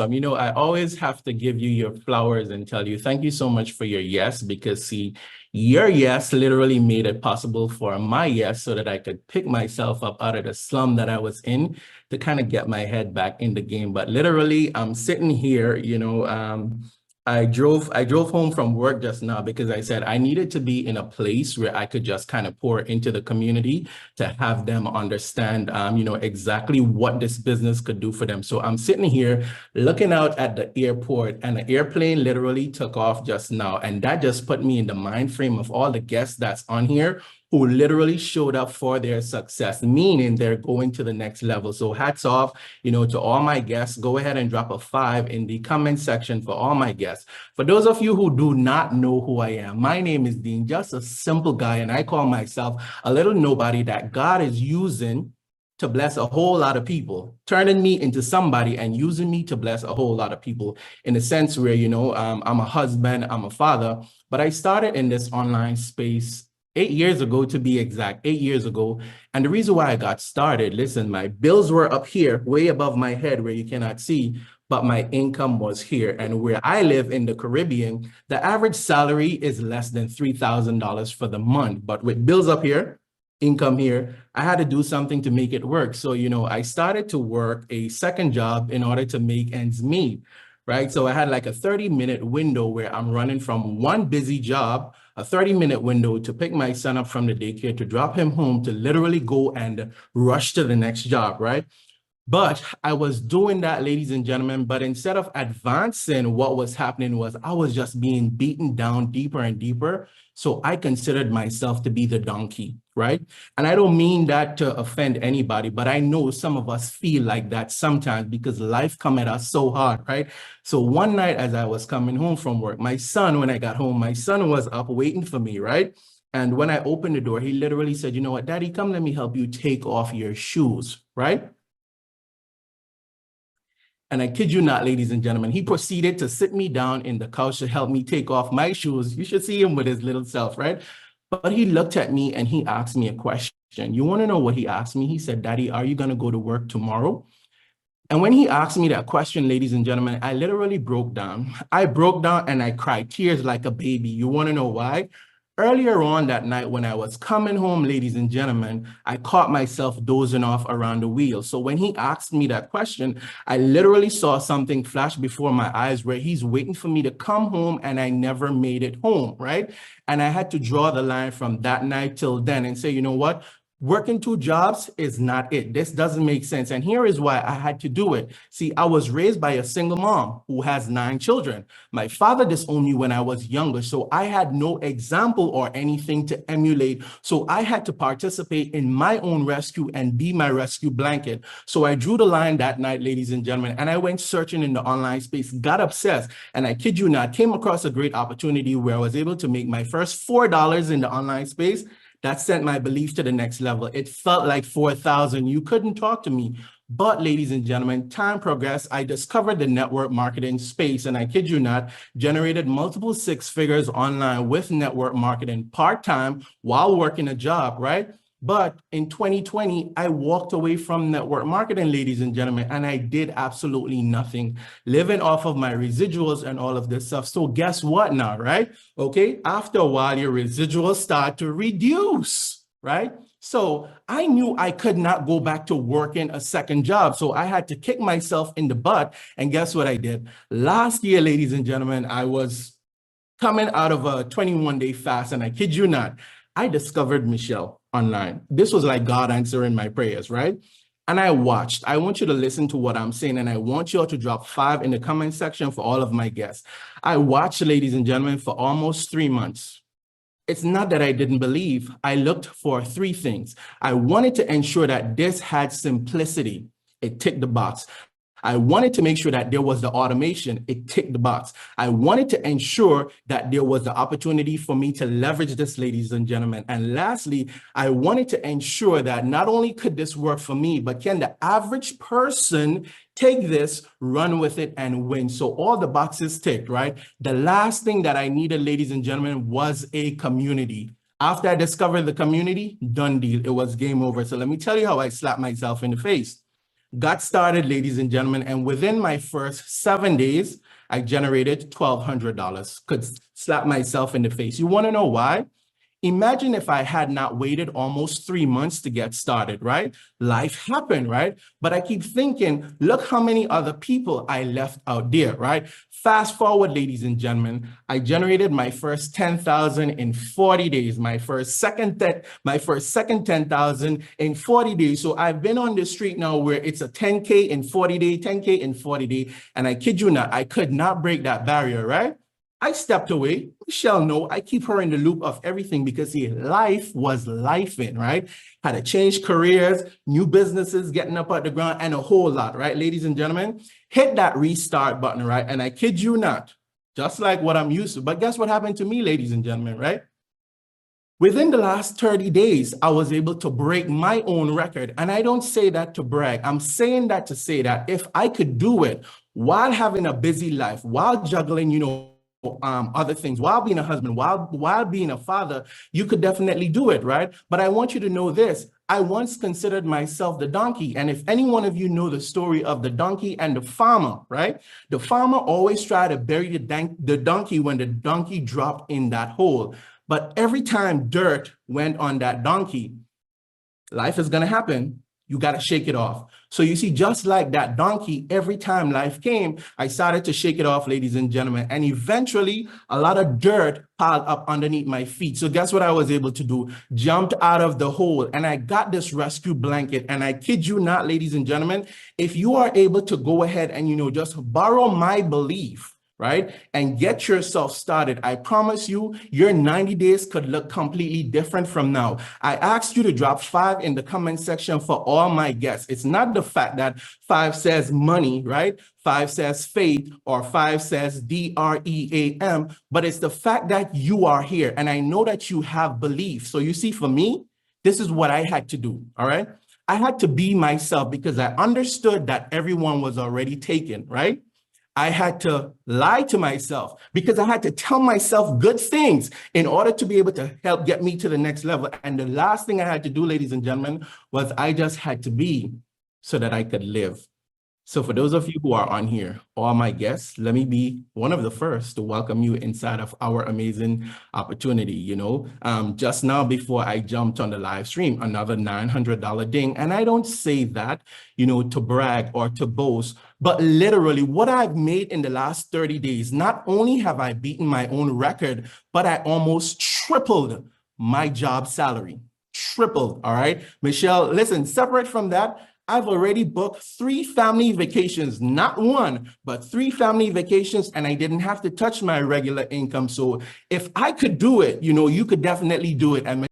You know, I always have to give you your flowers and tell you thank you so much for your yes, because see, your yes literally made it possible for my yes so that I could pick myself up out of the slum that I was in to kind of get my head back in the game. But literally, I'm sitting here, I drove home from work just now because I said I needed to be in a place where I could just kind of pour into the community to have them understand, exactly what this business could do for them. So I'm sitting here looking out at the airport, and the airplane literally took off just now. And that just put me in the mind frame of all the guests that's on here who literally showed up for their success, meaning they're going to the next level. So hats off, to all my guests. Go ahead and drop a 5 in the comment section for all my guests. For those of you who do not know who I am, my name is Dean, just a simple guy, and I call myself a little nobody that God is using to bless a whole lot of people, turning me into somebody and using me to bless a whole lot of people, in a sense where, I'm a husband, I'm a father, but I started in this online space 8 years ago, to be exact, 8 years ago. And the reason why I got started, listen, my bills were up here, way above my head where you cannot see, but my income was here. And where I live in the Caribbean, the average salary is less than $3,000 for the month. But with bills up here, income here, I had to do something to make it work. So, I started to work a second job in order to make ends meet, right? So I had like a 30-minute window where I'm running from one busy job, a 30-minute window to pick my son up from the daycare, to drop him home, to literally go and rush to the next job, right? But I was doing that, ladies and gentlemen, but instead of advancing, what was happening was I was just being beaten down deeper and deeper. So I considered myself to be the donkey, right? And I don't mean that to offend anybody, but I know some of us feel like that sometimes because life come at us so hard, right? So one night as I was coming home from work, when I got home, my son was up waiting for me, right? And when I opened the door, he literally said, "You know what, Daddy, come let me help you take off your shoes," right? And I kid you not, ladies and gentlemen, he proceeded to sit me down in the couch to help me take off my shoes. You should see him with his little self, right? But he looked at me and he asked me a question. You want to know what he asked me? He said, "Daddy, are you going to go to work tomorrow?" And when he asked me that question, ladies and gentlemen, I literally broke down. I broke down and I cried tears like a baby. You want to know why? Earlier on that night when I was coming home, ladies and gentlemen, I caught myself dozing off around the wheel. So when he asked me that question, I literally saw something flash before my eyes where he's waiting for me to come home and I never made it home, right? And I had to draw the line from that night till then and say, you know what? Working 2 jobs is not it. This doesn't make sense. And here is why I had to do it. See, I was raised by a single mom who has 9 children. My father disowned me when I was younger, so I had no example or anything to emulate. So I had to participate in my own rescue and be my rescue blanket. So I drew the line that night, ladies and gentlemen, and I went searching in the online space, got obsessed, and I kid you not, came across a great opportunity where I was able to make my first $4 in the online space. That sent my belief to the next level. It felt like 4,000. You couldn't talk to me. But ladies and gentlemen, time progressed. I discovered the network marketing space, and I kid you not, generated multiple 6 figures online with network marketing part-time while working a job, right? But in 2020, I walked away from network marketing, ladies and gentlemen, and I did absolutely nothing, living off of my residuals and all of this stuff. So guess what now, right? Okay, after a while, your residuals start to reduce, right? So I knew I could not go back to working a second job. So I had to kick myself in the butt. And guess what I did? Last year, ladies and gentlemen, I was coming out of a 21-day fast, and I kid you not, I discovered Michelle online. This was like God answering my prayers, right? And I watched. I want you to listen to what I'm saying, and I want you all to drop 5 in the comment section for all of my guests. I watched, ladies and gentlemen, for almost 3 months. It's not that I didn't believe. I looked for 3 things. I wanted to ensure that this had simplicity. It ticked the box. I wanted to make sure that there was the automation. It ticked the box. I wanted to ensure that there was the opportunity for me to leverage this, ladies and gentlemen. And lastly, I wanted to ensure that not only could this work for me, but can the average person take this, run with it, and win? So all the boxes ticked, right? The last thing that I needed, ladies and gentlemen, was a community. After I discovered the community, done deal. It was game over. So let me tell you how I slapped myself in the face. Got started, ladies and gentlemen, and within my first 7 days, I generated $1,200. Could slap myself in the face. You want to know why? Imagine if I had not waited almost 3 months to get started, right? Life happened, right? But I keep thinking, look how many other people I left out there, right? Fast forward, ladies and gentlemen, I generated my first 10,000 in 40 days, my first second 10,000 in 40 days. So I've been on the street now where it's a 10K in 40 days, 10K in 40 days. And I kid you not, I could not break that barrier, right? I stepped away. Michelle, no, I keep her in the loop of everything because see, life was lifing, right? Had to change careers, new businesses, getting up at the ground, and a whole lot, right? Ladies and gentlemen, hit that restart button, right? And I kid you not, just like what I'm used to. But guess what happened to me, ladies and gentlemen, right? Within the last 30 days, I was able to break my own record. And I don't say that to brag. I'm saying that to say that if I could do it while having a busy life, while juggling, other things, while being a husband, while being a father, you could definitely do it, right? But I want you to know this. I once considered myself the donkey. And if any one of you know the story of the donkey and the farmer, right? The farmer always tried to bury the donkey when the donkey dropped in that hole. But every time dirt went on that donkey, life is going to happen. You got to shake it off. So you see, just like that donkey, every time life came, I started to shake it off, ladies and gentlemen. And eventually, a lot of dirt piled up underneath my feet. So guess what I was able to do? Jumped out of the hole and I got this rescue blanket. And I kid you not, ladies and gentlemen, if you are able to go ahead and, just borrow my belief, right? And get yourself started. I promise you, your 90 days could look completely different from now. I asked you to drop 5 in the comment section for all my guests. It's not the fact that 5 says money, right? 5 says faith, or 5 says DREAM, but it's the fact that you are here. And I know that you have belief. So you see, for me, this is what I had to do, all right? I had to be myself because I understood that everyone was already taken, right? I had to lie to myself because I had to tell myself good things in order to be able to help get me to the next level. And the last thing I had to do, ladies and gentlemen, was I just had to be so that I could live. So for those of you who are on here, all my guests, let me be one of the first to welcome you inside of our amazing opportunity. Just now before I jumped on the live stream, another $900 ding. And I don't say that, to brag or to boast, but literally what I've made in the last 30 days, not only have I beaten my own record, but I almost tripled my job salary. Tripled, all right? Michelle, listen, separate from that, I've already booked 3 family vacations, not 1, but 3 family vacations, and I didn't have to touch my regular income. So if I could do it, you could definitely do it. And